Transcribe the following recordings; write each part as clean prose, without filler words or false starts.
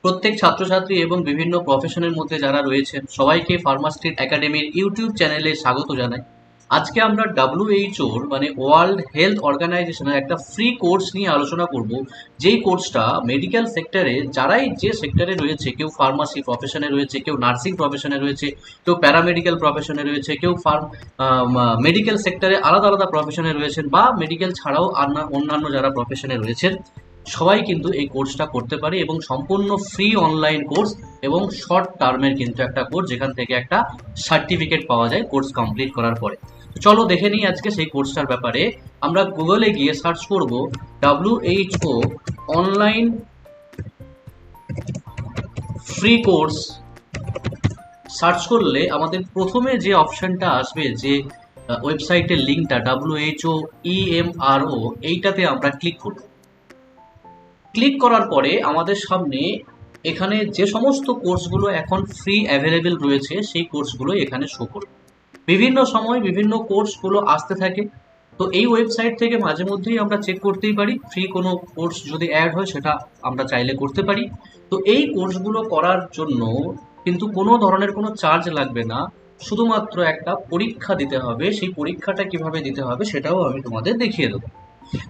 প্রত্যেক ছাত্রছাত্রী এবং বিভিন্ন প্রফেশনের মধ্যে যারা রয়েছেন সবাইকে ফার্মাস্ট্রিট একাডেমির ইউটিউব চ্যানেলে স্বাগত জানাই। আজকে আমরা WHO মানে ওয়ার্ল্ড হেলথ অর্গানাইজেশনের একটা ফ্রি কোর্স নিয়ে আলোচনা করব, যেই কোর্সটা মেডিকেল সেক্টরে যারাই যে সেক্টরে রয়েছে, কেউ ফার্মাসি প্রফেশনে রয়েছে, কেউ নার্সিং প্রফেশনে রয়েছে, কেউ প্যারামেডিক্যাল প্রফেশনে রয়েছে, কেউ মেডিকেল সেক্টরে আলাদা আলাদা প্রফেশনে রয়েছেন, বা মেডিকেল ছাড়াও অন্যান্য যারা প্রফেশনে রয়েছেন সবাই কিন্তু এই কোর্সটা করতে পারে, এবং সম্পূর্ণ ফ্রি অনলাইন কোর্স এবং শর্ট টার্মের কিন্তু একটা কোর্স, যেখান থেকে একটা সার্টিফিকেট পাওয়া যায় কোর্স কমপ্লিট করার পরে। তো চলো দেখে নিই আজকে সেই কোর্সটার ব্যাপারে। আমরা গুগলে গিয়ে সার্চ করব WHO online free course. Search করলে আমাদের প্রথমে যে অপশনটা আসবে, যে ওয়েবসাইটের লিঙ্কটা WHO EMRO, এইটাতে আমরা ক্লিক করব। ক্লিক করার পরে আমাদের সামনে এখানে যে সমস্ত কোর্সগুলো এখন ফ্রি অ্যাভেলেবেল রয়েছে সেই কোর্সগুলো এখানে শো করবে। বিভিন্ন সময় বিভিন্ন কোর্সগুলো আসতে থাকে, তো এই ওয়েবসাইট থেকে মাঝে মধ্যেই আমরা চেক করতেই পারি ফ্রি কোনো কোর্স যদি অ্যাড হয়, সেটা আমরা চাইলে করতে পারি। তো এই কোর্সগুলো করার জন্য কিন্তু কোনো ধরনের কোনো চার্জ লাগবে না, শুধুমাত্র একটা পরীক্ষা দিতে হবে। সেই পরীক্ষাটা কিভাবে দিতে হবে সেটাও আমি তোমাদের দেখিয়ে দেবো।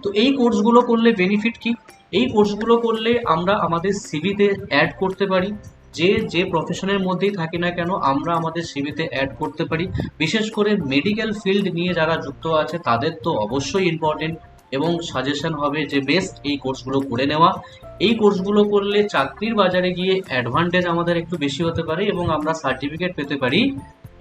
তো এই কোর্সগুলো করলে বেনিফিট কি? এই কোর্সগুলো করলে আমরা আমাদের সিভিতে অ্যাড করতে পারি, যে যে প্রফেশনের মধ্যেই থাকি না কেন আমরা আমাদের সিভিতে অ্যাড করতে পারি। বিশেষ করে মেডিকেল ফিল্ড নিয়ে যারা যুক্ত আছে তাদের তো অবশ্যই ইম্পর্টেন্ট, এবং সাজেশন হবে যে বেস্ট এই কোর্সগুলো করে নেওয়া। এই কোর্সগুলো করলে চাকরির বাজারে গিয়ে অ্যাডভান্টেজ আমাদের একটু বেশি হতে পারে, এবং আমরা সার্টিফিকেট পেতে পারি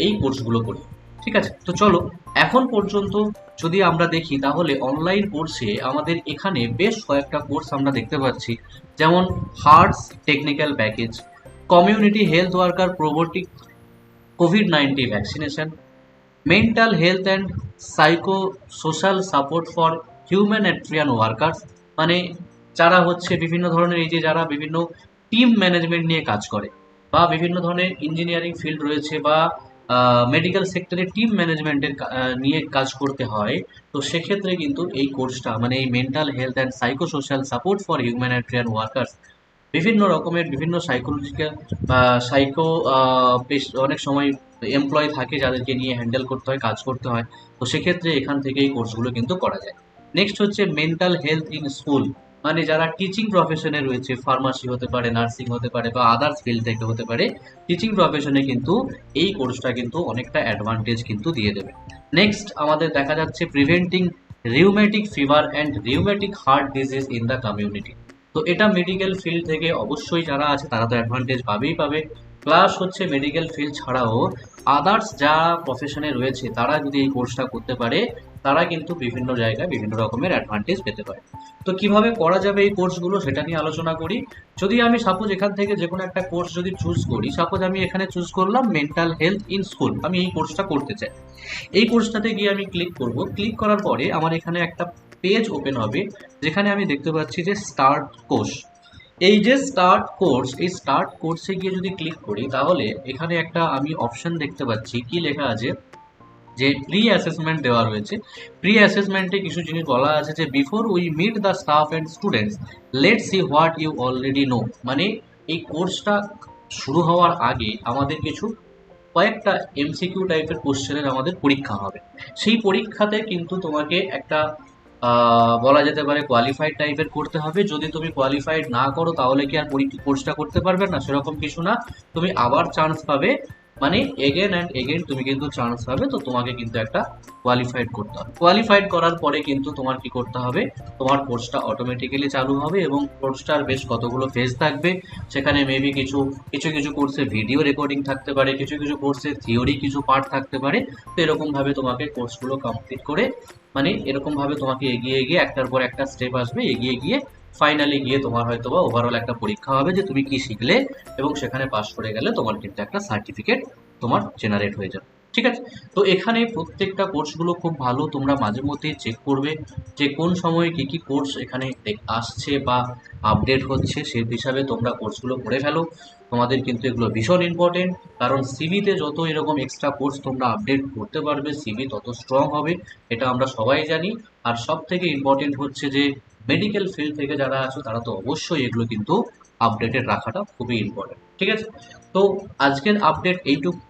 এই কোর্সগুলো করে। ঠিক আছে, তো চলো এখন পর্যন্ত যদি আমরা দেখি তাহলে অনলাইন কোর্সে আমাদের এখানে বেশ কয়েকটা কোর্স আমরা দেখতে পাচ্ছি, যেমন hearts technical package, community health worker probiotic কোভিড-19 vaccination, mental health and psycho social support for humanitarian workers, মানে যারা হচ্ছে বিভিন্ন ধরনের, এই যে যারা বিভিন্ন টিম ম্যানেজমেন্ট নিয়ে কাজ করে, বা বিভিন্ন ধরনের ইঞ্জিনিয়ারিং ফিল্ড রয়েছে, বা মেডিকেল সেক্টরে টিম ম্যানেজমেন্টের নিয়ে কাজ করতে হয়, তো সেক্ষেত্রে কিন্তু এই কোর্সটা মানে এই mental health and psycho social support for humanitarian workers, বিভিন্ন রকমের বিভিন্ন সাইকোলজিক্যাল সাইকো অনেক সময় এমপ্লয় থাকে যাদেরকে নিয়ে হ্যান্ডেল করতে হয়, কাজ করতে হয়, তো সেক্ষেত্রে এখান থেকে এই কোর্সগুলো কিন্তু করা যায়। নেক্সট হচ্ছে মেন্টাল হেলথ ইন স্কুল, মানে যারা টিচিং প্রফেশনে রয়েছে, ফার্মাসি হতে পারে, নার্সিং হতে পারে, বা আদার্স ফিল্ড থেকে হতে পারে, টিচিং প্রফেশনে কিন্তু এই কোর্সটা কিন্তু অনেকটা অ্যাডভান্টেজ কিন্তু দিয়ে দেবে। নেক্সট আমাদের দেখা যাচ্ছে preventing rheumatic fever and rheumatic heart disease in the community. তো এটা মেডিকেল ফিল্ড থেকে অবশ্যই যারা আছে তারা তো অ্যাডভান্টেজ পাবেই পাবে, প্লাস হচ্ছে মেডিকেল ফিল্ড ছাড়াও আদার্স যারা প্রফেশনে রয়েছে তারা যদি এই কোর্সটা করতে পারে, তারা কিন্তু বিভিন্ন জায়গায় বিভিন্ন রকমের অ্যাডভান্টেজ পেতে পারে। তো কিভাবে করা যাবে এই কোর্সগুলো সেটা নিয়ে আলোচনা করি। যদি আমি সাপোজ এখান থেকে যে কোনো একটা কোর্স যদি চুজ করি, সাপোজ আমি এখানে চুজ করলাম মেন্টাল হেলথ ইন স্কুল, আমি এই কোর্সটা করতে চাই। এই কোর্সটাতে গিয়ে আমি ক্লিক করব। ক্লিক করার পরে আমার এখানে একটা পেজ ওপেন হবে, যেখানে আমি দেখতে পাচ্ছি যে স্টার্ট কোর্স। এই যে স্টার্ট কোর্স, এই স্টার্ট কোর্সে গিয়ে যদি ক্লিক করি তাহলে এখানে একটা আমি অপশন দেখতে পাচ্ছি, কি লেখা আছে যে প্রি অ্যাসেসমেন্ট দেওয়া রয়েছে। প্রি অ্যাসেসমেন্টে কিছু জিনিস বলা আছে যে before we meet the staff and students let's see what you already know, মানে এই কোর্সটা শুরু হওয়ার আগে আমাদের কিছু কয়েকটা এমসিকিউ টাইপের কোশ্চেনের আমাদের পরীক্ষা হবে। সেই পরীক্ষাতে কিন্তু তোমাকে একটা বলা যেতে পারে কোয়ালিফাইড টাইপের করতে হবে। যদি তুমি কোয়ালিফাইড না করো তাহলে কি আর কোর্সটা করতে পারবে না, সেরকম কিছু না। তুমি আবার চান্স পাবে, মানে এগেন অ্যান্ড এগেন তুমি কিন্তু চান্স পাবে। তো তোমাকে কিন্তু একটা কোয়ালিফাইড করতে হবে। কোয়ালিফাইড করার পরে কিন্তু তোমার কি করতে হবে, তোমার কোর্সটা অটোমেটিক্যালি চালু হবে, এবং কোর্সটার বেশ কতগুলো ফেজ থাকবে। সেখানে মেবি কিছু কিছু কিছু কোর্সে ভিডিও রেকর্ডিং থাকতে পারে, কিছু কিছু কোর্সে থিওরি কিছু পার্ট থাকতে পারে। তো এরকমভাবে তোমাকে কোর্সগুলো কমপ্লিট করে, মানে এরকমভাবে তোমাকে এগিয়ে এগিয়ে একটার পর একটা স্টেপ আসবে, এগিয়ে গিয়ে ফাইনালি গিয়ে তোমার হয়তো বা ওভারঅল একটা পরীক্ষা হবে যে তুমি কি শিখলে, এবং সেখানে পাস করে গেলে তোমার কিন্তু একটা সার্টিফিকেট তোমার জেনারেট হয়ে যাবে। ঠিক আছে, তো এখানে প্রত্যেকটা কোর্সগুলো খুব ভালো, তোমরা মাঝে মধ্যেই চেক করবে যে কোন সময়ে কি কি কোর্স এখানে আসছে বা আপডেট হচ্ছে, সেই হিসাবে তোমরা কোর্সগুলো করে ফেলো। তোমাদের কিন্তু এগুলো ভীষণ ইম্পর্টেন্ট, কারণ সিভিতে যত এরকম এক্সট্রা কোর্স তোমরা আপডেট করতে পারবে সিভি তত স্ট্রং হবে, এটা আমরা সবাই জানি। আর সব থেকে ইম্পর্টেন্ট হচ্ছে যে মেডিকেল ফিল্ড থেকে যারা আছো তারা তো অবশ্যই এগুলো কিন্তু আপডেটেড রাখাটা খুবই ইম্পর্টেন্ট। ঠিক আছে, তো আজকের আপডেট এইটুকু।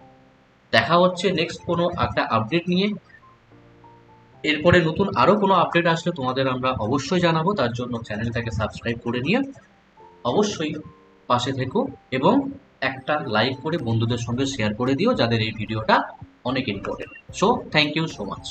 দেখা হচ্ছে নেক্সট কোনো একটা আপডেট নিয়ে। এরপরে নতুন আরও কোনো আপডেট আসলে তোমাদের আমরা অবশ্যই জানাবো। তার জন্য চ্যানেলটাকে সাবস্ক্রাইব করে নিয়ে অবশ্যই পাশে থেকো, এবং একটা লাইক করে বন্ধুদের সঙ্গে শেয়ার করে দিও যাদের এই ভিডিওটা অনেক important. So thank you so much.